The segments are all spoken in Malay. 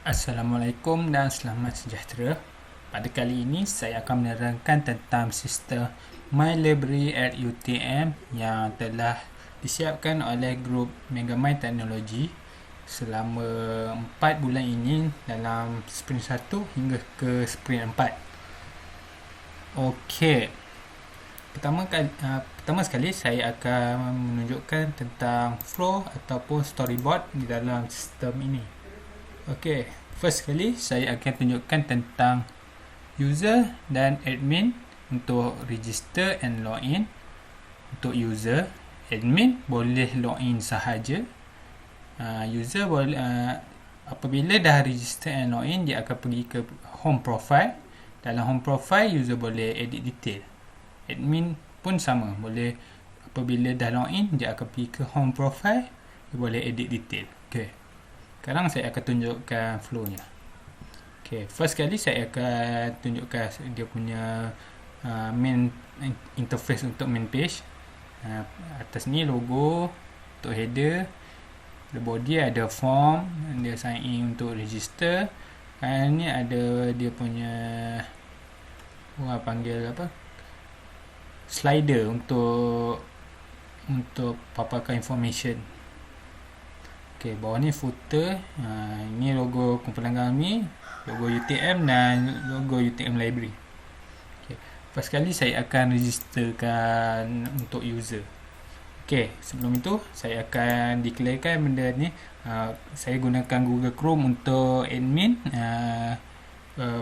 Assalamualaikum dan selamat sejahtera. Pada kali ini saya akan menerangkan tentang sistem My Library at UTM yang telah disiapkan oleh grup Megamind Teknologi selama 4 bulan ini dalam sprint 1 hingga ke sprint 4. Okey. Pertama sekali saya akan menunjukkan tentang flow ataupun storyboard di dalam sistem ini. Okey, first sekali saya akan tunjukkan tentang user dan admin untuk register and login. Untuk user, admin boleh login sahaja. User boleh apabila dah register and login, dia akan pergi ke home profile. Dalam home profile, user boleh edit detail. Admin pun sama, boleh apabila dah login, dia akan pergi ke home profile, dia boleh edit detail. Okey. Sekarang saya akan tunjukkan flow-nya. Okay, first kali saya akan tunjukkan dia punya main interface untuk main page. Atas ni logo untuk header, the body ada form, dia sign in untuk register. Ni ada dia punya panggil apa? Slider untuk paparkan information. Okay, bawah ni footer. Ini logo kumpulan kami, logo UTM dan logo UTM Library. Okay, first kali saya akan registerkan untuk user. Okay, sebelum itu saya akan declarekan benda ni. Saya gunakan Google Chrome untuk admin,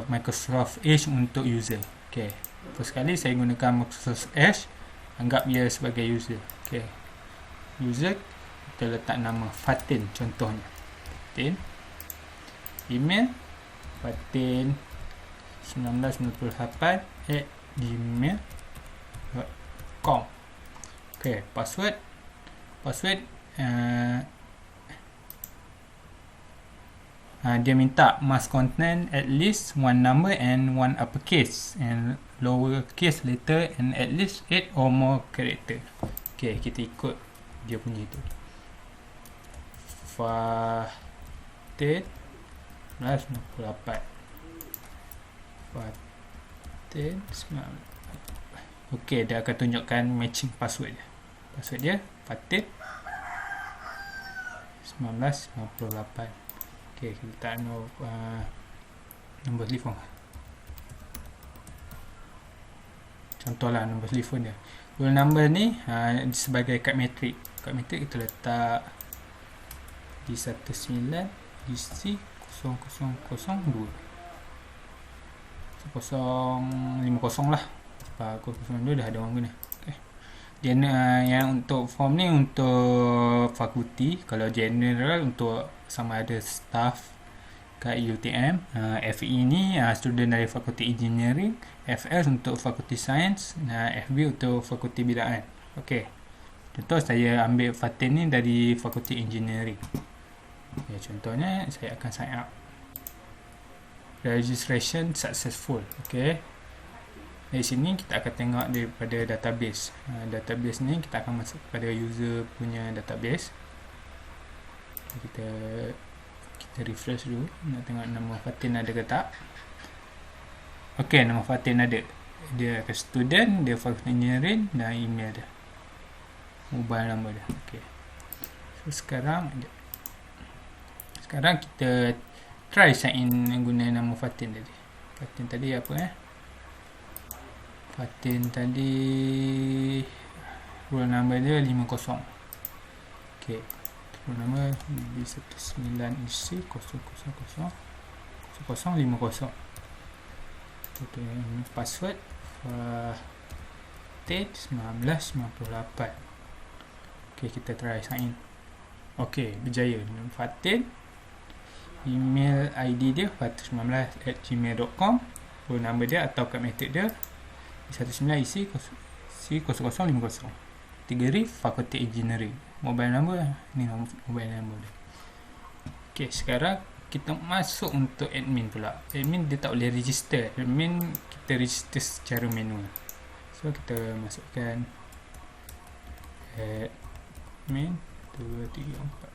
Microsoft Edge untuk user. Okay, first kali saya gunakan Microsoft Edge, anggap dia sebagai user. Okay, user kita letak nama Fatin contohnya. Fatin. Email Fatin 1998@gmail.com. Okay, password dia minta must contain at least one number and one uppercase and lowercase letter and at least 8 or more character. Okay, kita ikut dia punya itu. Fatin 1998. Fatin 1998. Okey, dia akan tunjukkan matching password dia. Password dia Fatin 1998. Okey, kita tak nombor telefon. Contohlah nombor telefon dia. Roll number ni sebagai kad matrik. Kad matrik kita letak di 19 isi 0002 1050 lah. Sebab 002 dah ada orang guna. Okay. Dia yang untuk form ni untuk fakulti. Kalau general untuk sama ada staff kat UTM. FE ni student dari fakulti engineering. FS untuk fakulti sains. FB untuk fakulti bidaan. Okey. Contoh saya ambil Fatin ni dari fakulti engineering. Ya, contohnya saya akan sign up. Registration successful. Okey. Dari sini kita akan tengok daripada database. Database ni kita akan masuk pada user punya database. Kita refresh dulu. Nak tengok nama Fatin ada ke tak. Okey, nama Fatin ada. Dia akan student, dia fakulti engineering dan email dia. Mobile number dia. Okey. So sekarang kita try sign in guna nama Fatin tadi. Fatin tadi apa Fatin tadi roll number dia 50. Okey. Roll number B19 isi 000 0050. Password Fatin 1998. Okey, kita try sign in. Okey, berjaya. Fatin, email ID dia fatin19@gmail.com, phone number dia atau kad matrik dia 19 isi 0050. Kategori fakulti engineering. Mobile number ni mobile number dia. Okey, sekarang kita masuk untuk admin pula. Admin dia tak boleh register. Admin kita register secara manual. So kita masukkan admin 2, 3, 4.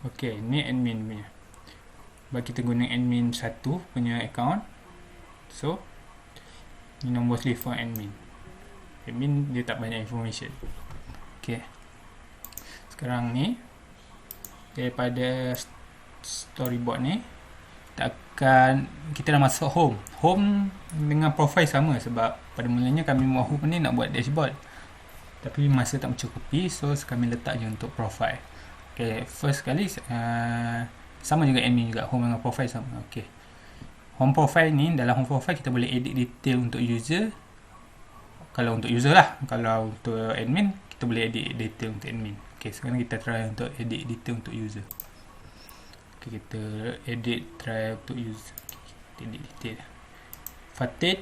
Okey, ni admin punya. sebab kita guna admin 1 punya account. So ini mostly for admin. Admin dia tak banyak information. Okay, sekarang ni daripada storyboard ni kita dah masuk home dengan profile sama, sebab pada mulanya kami buat home ni nak buat dashboard tapi masa tak mencukupi, so kami letak je untuk profile. Okay, first kali sama juga admin juga, home dengan profile sama. Okay, home profile ni, dalam home profile kita boleh edit detail untuk user. Kalau untuk user lah, kalau untuk admin kita boleh edit detail untuk admin. Okay, sekarang kita try untuk edit detail untuk user. Okay, kita try untuk user. Kita edit detail Fatin,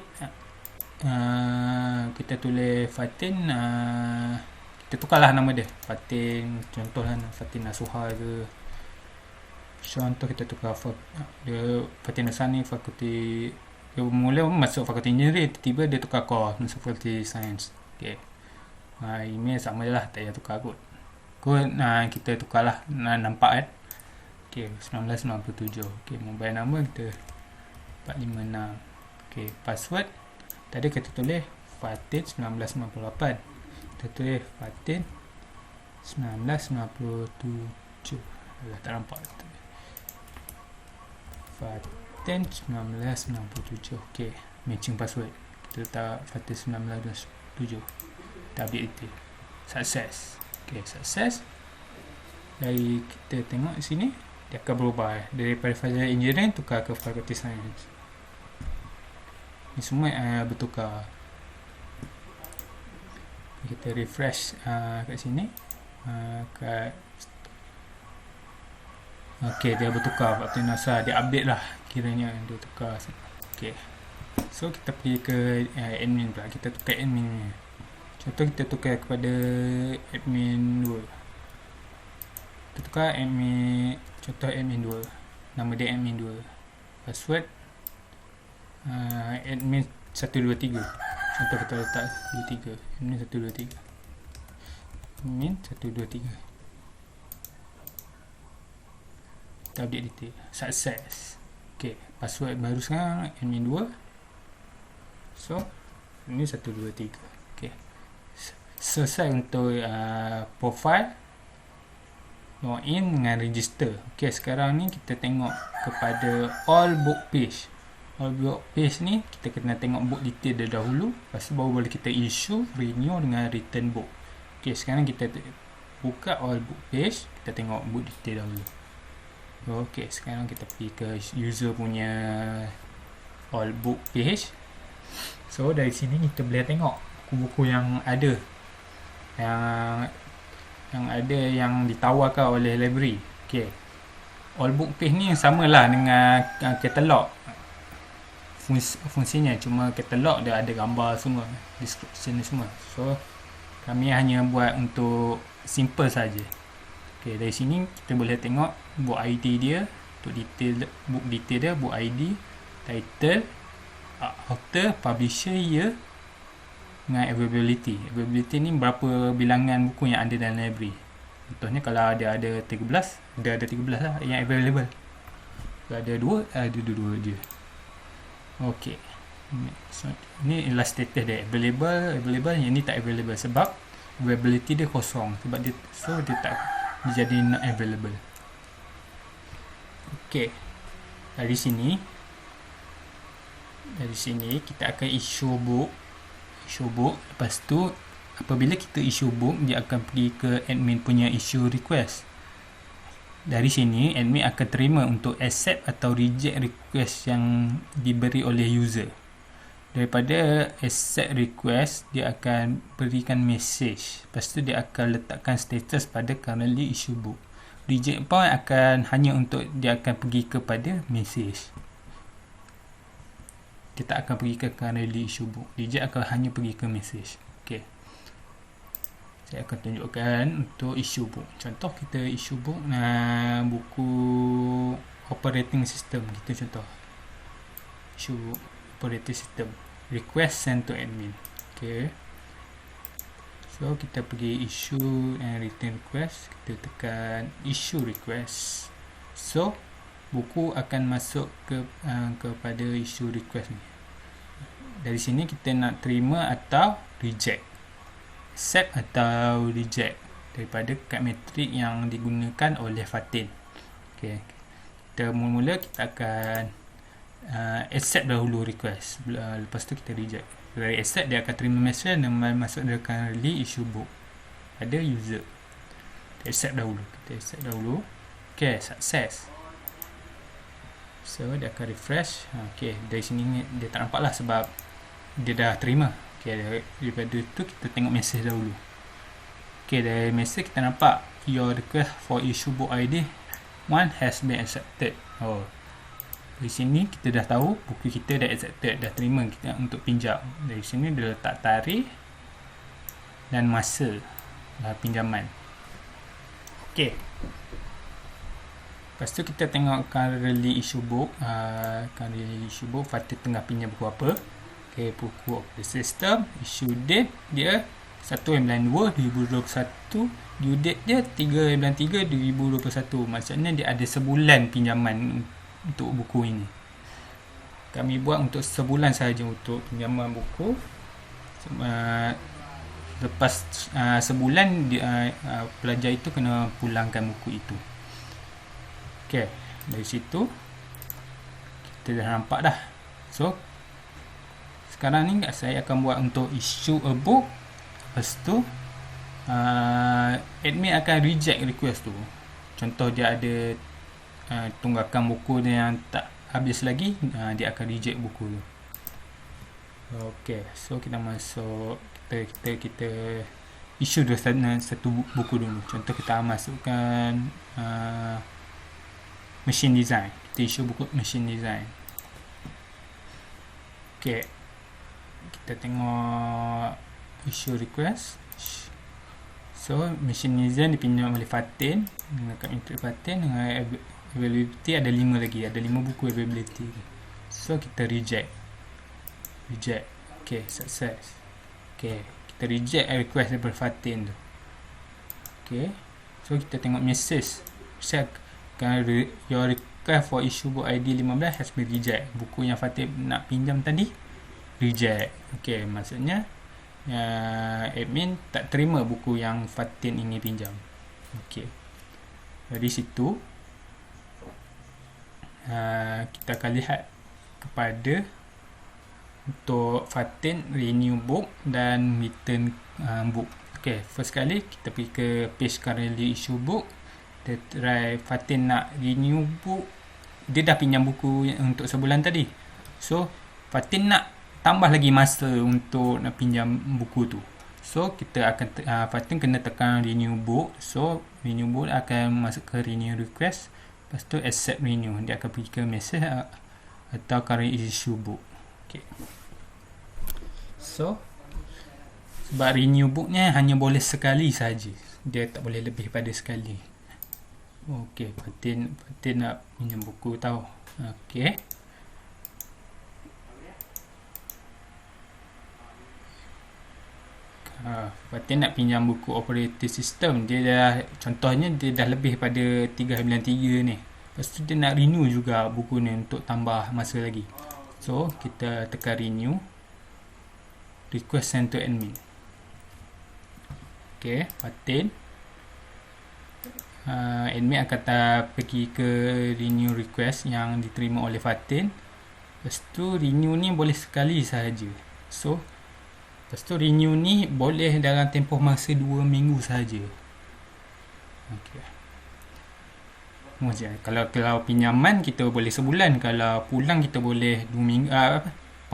kita tulis Fatin, kita tukarlah nama dia Fatin, contohlah Fatin Nasuha ke, contoh kita tukar dia Fatin Nasani fakulti, dia mula masuk fakulti engineering, tiba-tiba dia tukar course masuk fakulti science. Okay, email sama je lah, tak payah tukar kot. Kita tukarlah, nampak kan. Okay, 1997. Okay, mobile number kita 456. Okay, password tadi kita tulis Fatin 1998. Kita tulis Fatin 1997. Tak nampak. Fatin 1997. Okay, matching password. Kita letak Fatin 1997. Kita update detail. Success. Okay, success. Dari kita tengok sini, dia akan berubah daripada fakulti engineering tukar ke fakulti science. Ni semua bertukar. Kita refresh kat sini. Okay, dia bertukar Fakulti NASA, dia update lah kiranya dia tukar. Okay, so kita pergi ke admin pula. Kita tukar admin ni. Contoh kita tukar kepada admin 2. Kita tukar admin, contoh admin 2, nama dia admin 2, password admin 123. Contoh kita letak 23, admin 123, admin 123. Kita update detail. Success. Okay, password baru sekarang admin 2. So ini 123. Okay, selesai untuk profile, login dengan register. Okay, sekarang ni kita tengok kepada all book page. All book page ni kita kena tengok book detail dia dahulu, lepas tu baru boleh kita issue, renew dengan return book. Okay, sekarang kita buka all book page, kita tengok book detail dahulu. Okay, sekarang kita pergi ke user punya all book page. So dari sini kita boleh tengok buku-buku yang ada, yang ditawarkan oleh library. Okay, all book page ni samalah dengan katalog. Fungsinya cuma katalog dia ada gambar semua, description semua. So kami hanya buat untuk simple saja. Okay, dari sini kita boleh tengok book ID dia, untuk detail book detail dia, book ID, title, author, publisher, year dengan availability. Availability ni berapa bilangan buku yang ada dalam library. Contohnya kalau dia ada 13, dia ada 13 lah yang available. Kalau ada 2, ada 2 je. Okey. So, ni ialah status dia, available, yang ni tak available sebab availability dia kosong, sebab dia tak jadi not available. Okey. Dari sini kita akan issue book. Lepas tu apabila kita issue book, dia akan pergi ke admin punya issue request. Dari sini admin akan terima untuk accept atau reject request yang diberi oleh user. Daripada accept request, dia akan berikan message. Lepas tu dia akan letakkan status pada currently issue book. Reject pun akan hanya untuk dia akan pergi kepada message. Dia tak akan pergi ke currently issue book. Reject akan hanya pergi ke message. Okay, saya akan tunjukkan untuk issue book. Contoh kita issue book buku operating system. Kita contoh issue book operating system, request sent to admin. Okay, so kita pergi issue and return request. Kita tekan issue request. So buku akan masuk kepada issue request ni. Dari sini kita nak terima atau reject, accept atau reject daripada kad metrik yang digunakan oleh Fatin. Okay. Kita mula-mula kita akan accept dahulu request, lepas tu kita reject. Dari accept dia akan terima message dan masuk directly issue book pada user. Kita accept dahulu. Okay, success. So dia akan refresh. Okay, dari sini dia tak nampak lah sebab dia dah terima. Okay, daripada tu kita tengok message dahulu. Okay, dari message kita nampak your request for issue book ID 1 has been accepted. Di sini kita dah tahu buku kita dah accepted, dah terima kita untuk pinjam. Dari sini dia letak tarikh dan masa pinjaman. Okay. Lepas tu kita tengok currently issue book. Fatin tengah pinjam buku apa. Okay, buku operating system. Issue date dia 1/2/2021. Due date dia 3/3/2021. Maksudnya dia ada sebulan pinjaman untuk buku ini. Kami buat untuk sebulan sahaja untuk pinjaman buku. Lepas sebulan pelajar itu kena pulangkan buku itu. Okay, dari situ kita dah nampak dah. So sekarang ni saya akan buat untuk issue a book. Lepas tu admin akan reject request tu. Contoh dia ada tunggakan buku dia yang tak habis lagi, dia akan reject buku tu. Okay, so kita masuk, kita issue dulu satu buku dulu. Contoh kita masukkan machine design. Kita issue buku machine design. Okay, kita tengok issue request. So machine design dipinjam oleh Fatin dengan kad metrik Fatin. Dengan availability ada 5 lagi, ada 5 buku availability. So kita reject. Okay, success. Okay, kita reject request daripada Fatin tu. Okay, so kita tengok message. Your request for issue book ID 15 has been reject. Buku yang Fatin nak pinjam tadi reject. Okay, maksudnya admin tak terima buku yang Fatin ingin pinjam. Okay, dari situ kita akan lihat kepada untuk Fatin renew book dan return book. Okay, first kali kita pergi ke page currently issue book. Dia try Fatin nak renew book. Dia dah pinjam buku untuk sebulan tadi. So Fatin nak tambah lagi masa untuk nak pinjam buku tu. So kita akan Fatin kena tekan renew book. So renew book akan masuk ke renew request. Lepas tu accept renew. Dia akan pergi ke message atau current issue book. Okay. So sebab renew booknya hanya boleh sekali saja. Dia tak boleh lebih pada sekali. Okay, Fatin nak pinjam buku tau. Okay. Fatin nak pinjam buku operating system. Dia dah, contohnya dia dah lebih pada 3/3 ni. Lepas tu dia nak renew juga buku ni untuk tambah masa lagi. So kita tekan renew. Request send to admin. Okay, Fatin admin akan pergi ke renew request yang diterima oleh Fatin. Lepas tu renew ni boleh sekali sahaja. So lepas tu renew ni boleh dalam tempoh masa 2 minggu sahaja. Okay. Kalau pinjaman kita boleh sebulan. Kalau pulang kita boleh 2 minggu.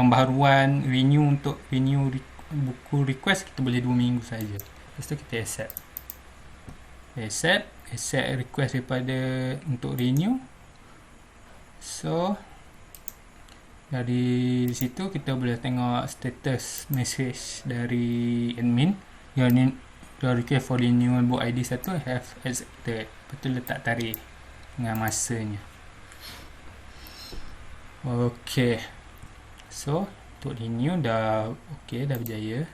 Pembaharuan renew untuk renew buku request kita boleh 2 minggu sahaja. Lepas tu kita accept request daripada untuk renew. So dari situ kita boleh tengok status message dari admin. Your request for renewal book ID 1 have accepted. Betul letak tarikh dengan masanya. Okay, so untuk renew dah okay, dah berjaya.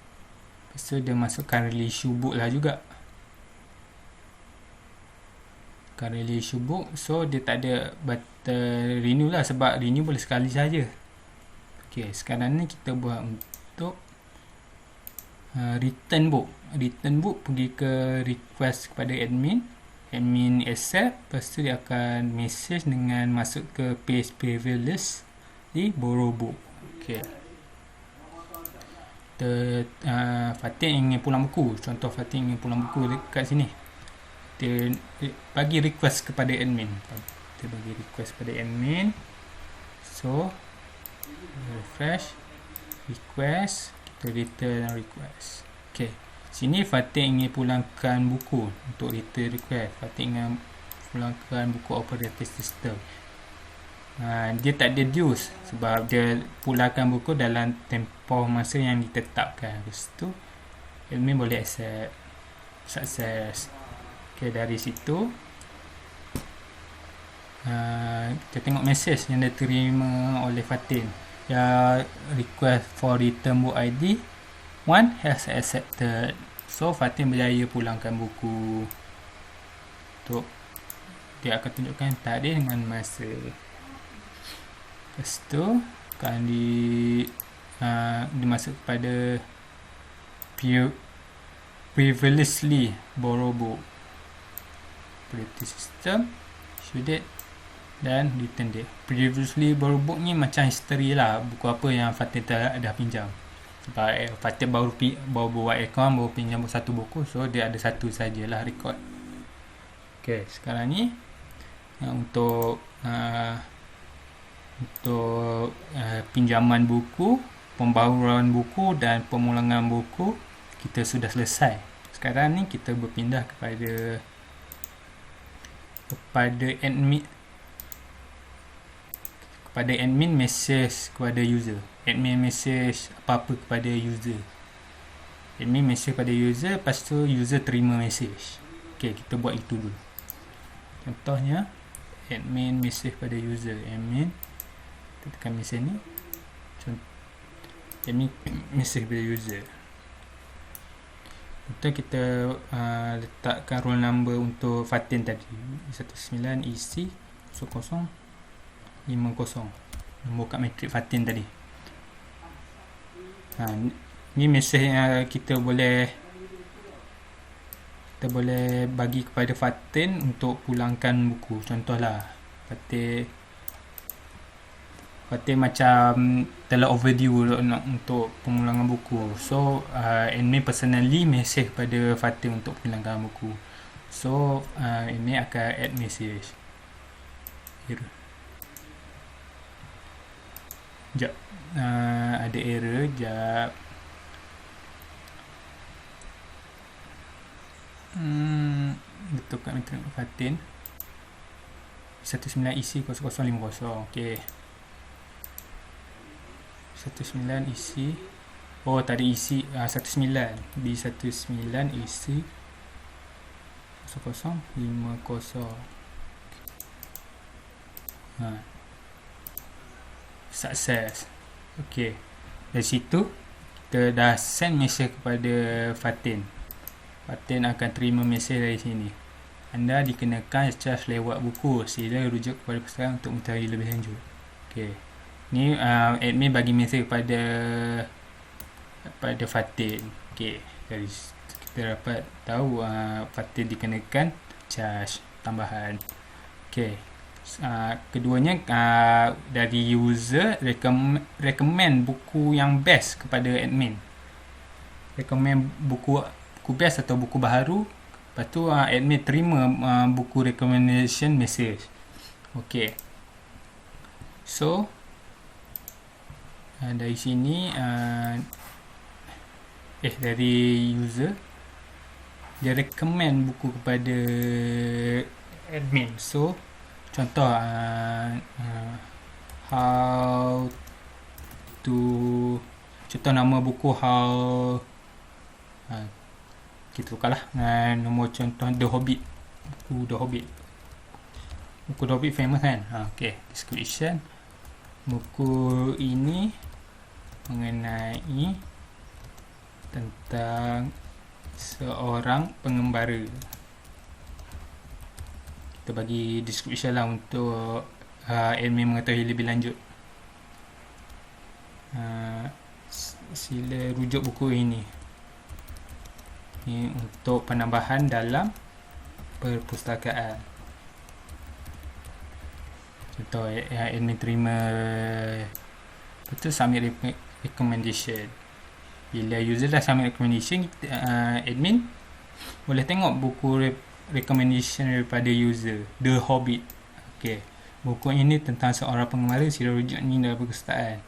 Lepas tu dia masuk currently issue book lah juga. currently issue book, so dia tak ada button renew lah, sebab renew boleh sekali saja. Ok, sekarang ni kita buat untuk return book. Return book pergi ke request kepada admin, admin accept, lepas tu dia akan message dengan masuk ke page preview list di borrow book. Ok, Fatin ingin pulang buku, contoh Fatin ingin pulang buku dekat sini, dia bagi request kepada admin, so refresh, request, kita return request. Ok, sini Fatin ingin pulangkan buku. Untuk return request, Fatin ingin pulangkan buku operating system. Dia tak ada dues sebab dia pulangkan buku dalam tempoh masa yang ditetapkan. Lepas tu admin boleh accept, success. Ok, dari situ kita tengok message yang diterima oleh Fatin. Request for return book ID 1 has accepted. So Fatin berjaya pulangkan buku. Untuk dia akan tunjukkan tarikh dengan masa. Lepas tu akan dimasuk kepada previously borrow book, operating system, issue date dan return date. Previously borrow book ni macam history lah, buku apa yang Fatin dah pinjam. Sebab Fatin baru buat account, baru pinjam satu buku, so dia ada satu sajalah record. Ok, sekarang ni untuk pinjaman buku, pembaruan buku dan pemulangan buku kita sudah selesai. Sekarang ni kita berpindah kepada admin message kepada user. Admin message apa-apa kepada user. Admin message kepada user, lepas tu user terima message. Ok, kita buat itu dulu. Contohnya admin message kepada user. Admin, kita tekan message ni, admin message kepada user. Contoh kita letakkan roll number untuk Fatin tadi 19 EC 0050, nombor kat matrik Fatin tadi. Ni message yang kita boleh bagi kepada Fatin untuk pulangkan buku. Contohlah Fatin macam telah overdue untuk pemulangan buku, so admin personally message kepada Fatin untuk pulangkan buku. So admin akan add message. Sekejap, ada error. Sekejap. Betul kat matrik Fatin 19 EC 0050. ok, 19 EC, oh tadi EC 19 di 19 EC 0050. Success. Ok, dari situ kita dah send message kepada Fatin. Fatin akan terima message dari sini. Anda dikenakan charge lewat buku. Sila rujuk kepada pustakawan untuk mengetahui lebih lanjut. Ok, ni admin bagi message kepada Fatin. Ok, dari kita dapat tahu Fatin dikenakan charge tambahan. Ok, keduanya dari user recommend buku yang best kepada admin. Recommend buku best atau buku baharu. Lepas tu admin terima buku recommendation message. Ok, so dari sini dari user dia recommend buku kepada admin. So contoh how to, contoh nama buku how, kita tukarlah dengan nombor contoh The Hobbit. Buku The Hobbit famous kan. Ok, description, buku ini mengenai tentang seorang pengembara. kita bagi description lah untuk admin mengetahui lebih lanjut. Sila rujuk buku ini. Ini untuk penambahan dalam perpustakaan. Contoh admin terima betul submit recommendation. Bila user dah submit recommendation, admin boleh tengok buku recommendation daripada user, The Hobbit. Okay. Buku ini tentang seorang pengembara, sila rujuk ni dalam perpustakaan.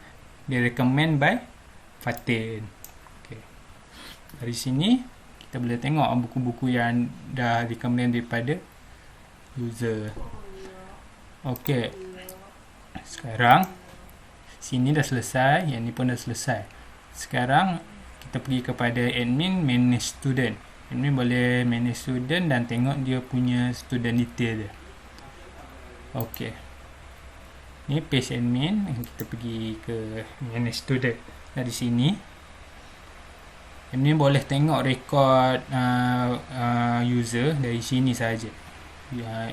Dia recommend by Fatin. Okay. Dari sini kita boleh tengok buku-buku yang dah recommend daripada user. Okay. Sekarang sini dah selesai, yang ni pun dah selesai. Sekarang kita pergi kepada admin manage student. Admin boleh manage student dan tengok dia punya student detail dia. Okey. Ni page admin, kita pergi ke manage student. Dari sini admin boleh tengok rekod user dari sini saja.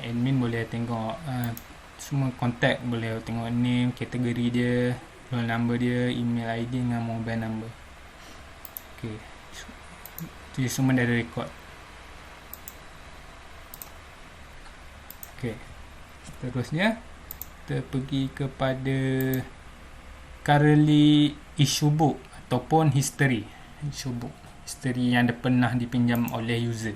Admin boleh tengok semua kontak, boleh tengok name, kategori dia, roll number dia, email ID dengan mobile number. Okey. Itu semua dari rekod. Okey. Seterusnya kita pergi kepada currently issue book ataupun history. Issue book, history yang pernah dipinjam oleh user.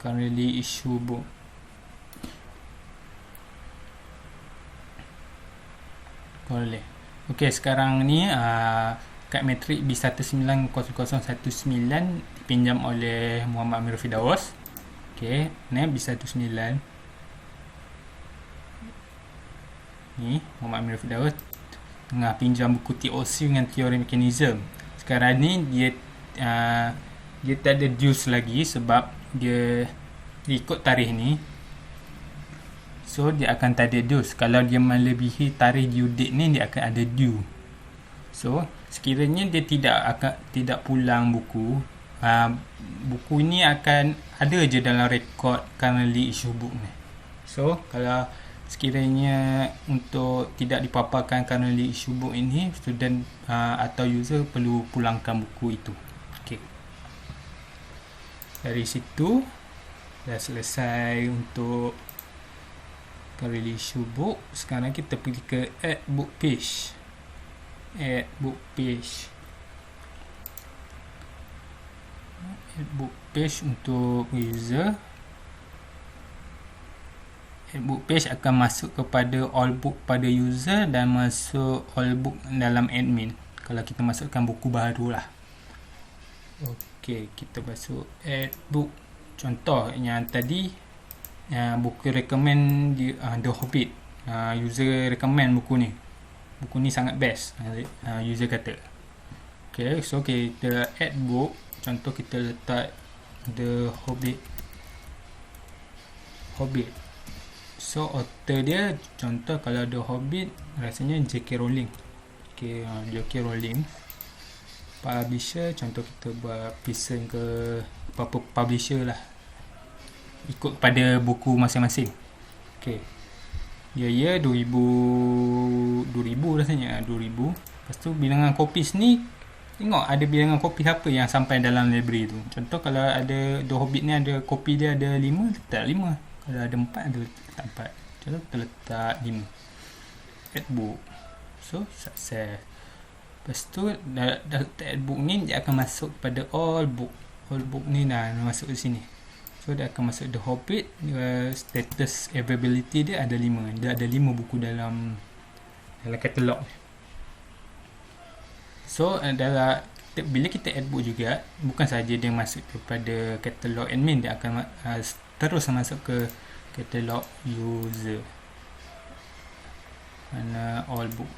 Currently issue book. Boleh. Okey, sekarang ni kad metrik B190019 dipinjam oleh Muhammad Amirul Firdaus. Okey, ni B19. Ni Muhammad Amirul Firdaus tengah pinjam buku TOC dengan teori mekanism. Sekarang ni dia tak ada dues lagi sebab dia ikut tarikh ni. So dia akan tak ada dues. Kalau dia melebihi tarikh due date ni, dia akan ada due. So sekiranya dia tidak pulang buku, buku ni akan ada je dalam rekod currently issue book ni. So kalau sekiranya untuk tidak dipaparkan currently issue book ini, student atau user perlu pulangkan buku itu. Okay. Dari situ dah selesai untuk currently issue book. Sekarang kita pergi ke add book page. Add book page. Add book page untuk user. Add book page akan masuk kepada all book pada user dan masuk all book dalam admin. Kalau kita masukkan buku baru lah. Okey, kita masuk add book. Contoh yang tadi, buku recommend di The Hobbit. User recommend buku ni. Buku ni sangat best, user kata. Okay, so kita add book. Contoh kita letak The Hobbit. So author dia, contoh kalau The Hobbit, rasanya J.K. Rowling. Okay, J.K. Rowling. Publisher, contoh kita buat present ke apa publisher lah, ikut pada buku masing-masing. Okey. Ya 2000 rasanya 2000. Lepas tu bilangan kopis ni, tengok ada bilangan kopis apa yang sampai dalam library tu. Contoh kalau ada The Hobbit ni ada kopi dia ada 5, letak 5. Kalau ada 4 ada letak 4. Contoh kita letak 5. Add book. So success. Lepas tu dah letak add book ni, dia akan masuk pada all book. All book ni dah masuk ke sini. So dia akan masuk The Hobbit. Status availability dia ada 5. Dia ada 5 buku dalam katalog. So bila kita add book juga, bukan saja dia masuk kepada katalog admin, dia akan terus masuk ke katalog user. Mana all book.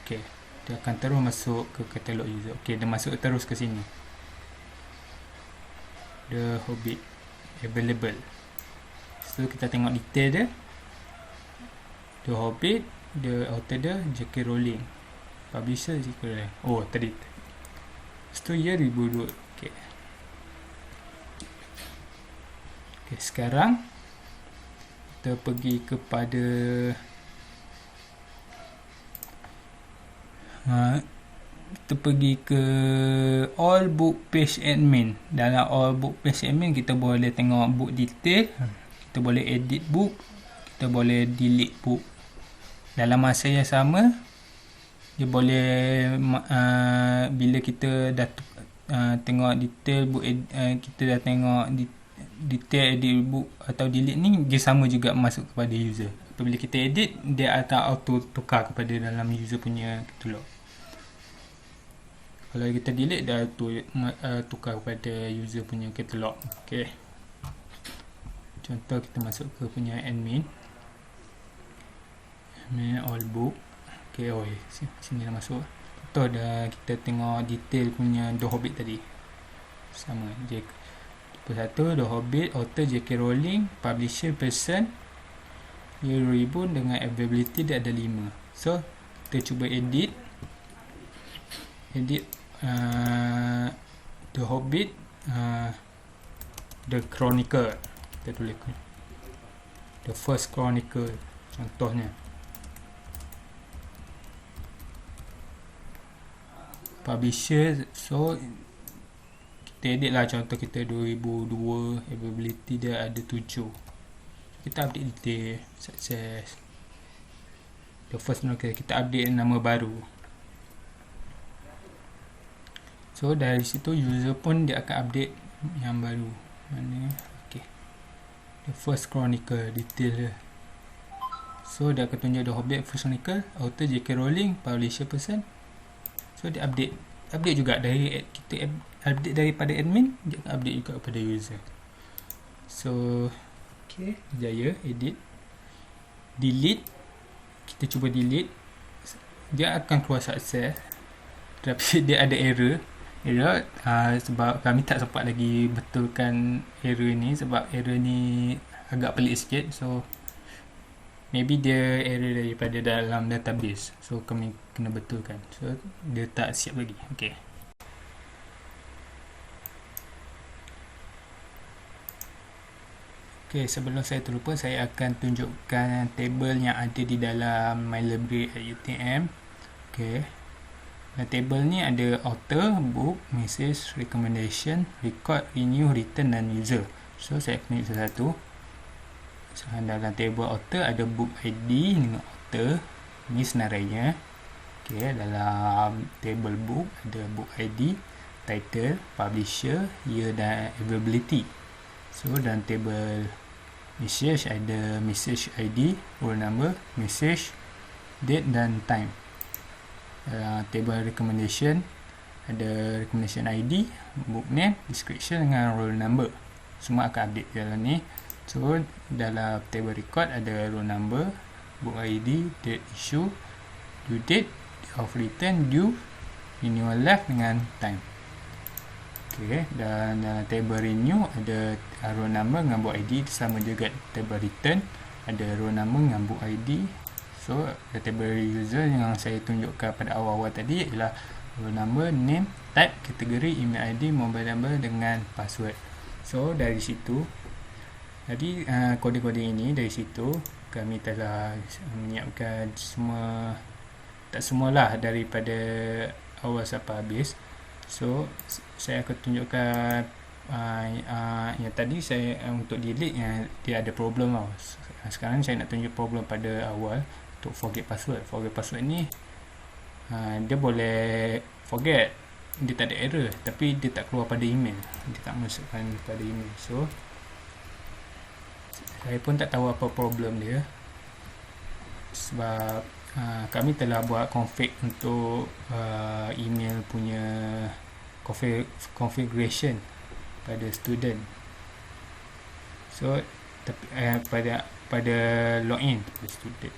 Okay, dia akan terus masuk ke katalog user. Okay, dia masuk terus ke sini. The Hobbit available. So kita tengok detail dia. The Hobbit, the author dia J.K. Rowling. Publisher J.K. Rowling. Oh, tadi. So year 2002. Okay. Okay, sekarang kita pergi kepada kita pergi ke all book page admin. Dalam all book page admin kita boleh tengok book detail, kita boleh edit book, kita boleh delete book. Dalam masa yang sama, dia boleh bila kita dah tengok detail book, kita dah tengok detail edit book atau delete ni, dia sama juga masuk kepada user. Apabila kita edit, dia akan auto tukar kepada dalam user punya katalog. Kalau kita delete, dia auto tukar kepada user punya katalog. Okay. Contoh kita masuk ke punya admin all book. Okay, sini dah masuk. Contoh dah kita tengok detail punya The Hobbit tadi. Sama tipe 1 The Hobbit, author J.K. Rowling, publisher person year 2000 dengan availability dia ada 5. So kita cuba edit The Hobbit, The Chronicle. Kita tulis The First Chronicle contohnya. Publisher, so kita edit lah, contoh kita 2002, availability dia ada 7. Kita update detail, success. The first chronicle, kita update nama baru. So dari situ user pun dia akan update yang baru. Mana? Okay. The first chronicle detail dia. So dia akan tunjuk The Hobbit First Chronicle, author J.K. Rowling, publisher person. So dia update juga dari kita update daripada admin, dia akan update juga kepada user. So okay, jaya edit, delete. Kita cuba delete, dia akan keluar sukses, tapi dia ada error sebab kami tak sempat lagi betulkan error ni, sebab error ni agak pelik sikit. So maybe dia error daripada dalam database, so kami kena betulkan. So dia tak siap lagi. Okay. Okay, sebelum saya terlupa, saya akan tunjukkan table yang ada di dalam My Library at UTM. Okay. Table ni ada author, book, message, recommendation, record, renew, return dan user. So saya akan tunjuk satu. So, dalam table author ada book ID dengan author. Ini senarainya. Okay, dalam table book ada book ID, title, publisher, year dan availability. So dalam table message ada message ID, roll number, message, date dan time. Table recommendation ada recommendation ID, book name, description dengan roll number. Semua akan update dalam ni. So dalam table record ada roll number, book ID, date issue, due date, of return, due, renewal left dengan time. Okay, dan dalam table renew ada roll number dengan book ID, sama juga table return ada roll number dengan book ID. So table user yang saya tunjukkan pada awal-awal tadi ialah roll number, name, type, kategori, email ID, mobile number dengan password. So dari situ, jadi kode-kode ini dari situ kami telah menyiapkan semua, tak semualah daripada awal sampai habis. So saya akan tunjukkan yang tadi saya untuk delete yang dia ada problem tau. Sekarang saya nak tunjuk problem pada awal untuk forget password. Forget password ni dia boleh forget, dia tak ada error, tapi dia tak keluar pada email, dia tak masukkan pada email. So saya pun tak tahu apa problem dia, sebab kami telah buat config untuk email punya configuration pada student. So tapi pada login pada student,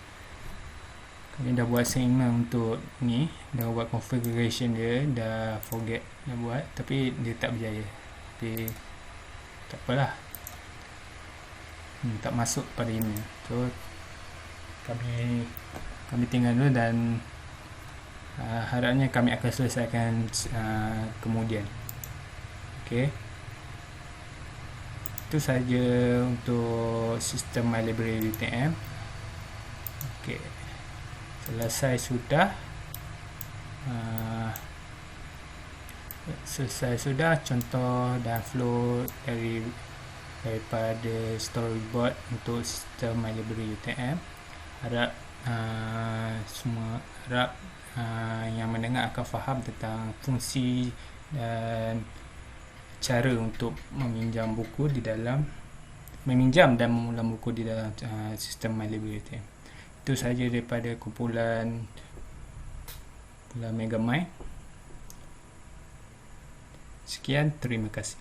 kami dah buat segment untuk ni, dah buat configuration dia, dah forget dah buat, tapi dia tak berjaya. Tapi tak apalah, tak masuk pada email. So kami tinggal dulu, dan harapnya kami akan selesaikan kemudian. Okay. Itu saja untuk sistem My Library UTM. Okey, selesai sudah. Contoh dan flow daripada storyboard untuk sistem My Library UTM. Harap yang mendengar akan faham tentang fungsi dan cara untuk meminjam dan mengulang buku di dalam sistem My Library UTM. Itu sahaja daripada kumpulan Megamind. Sekian, terima kasih.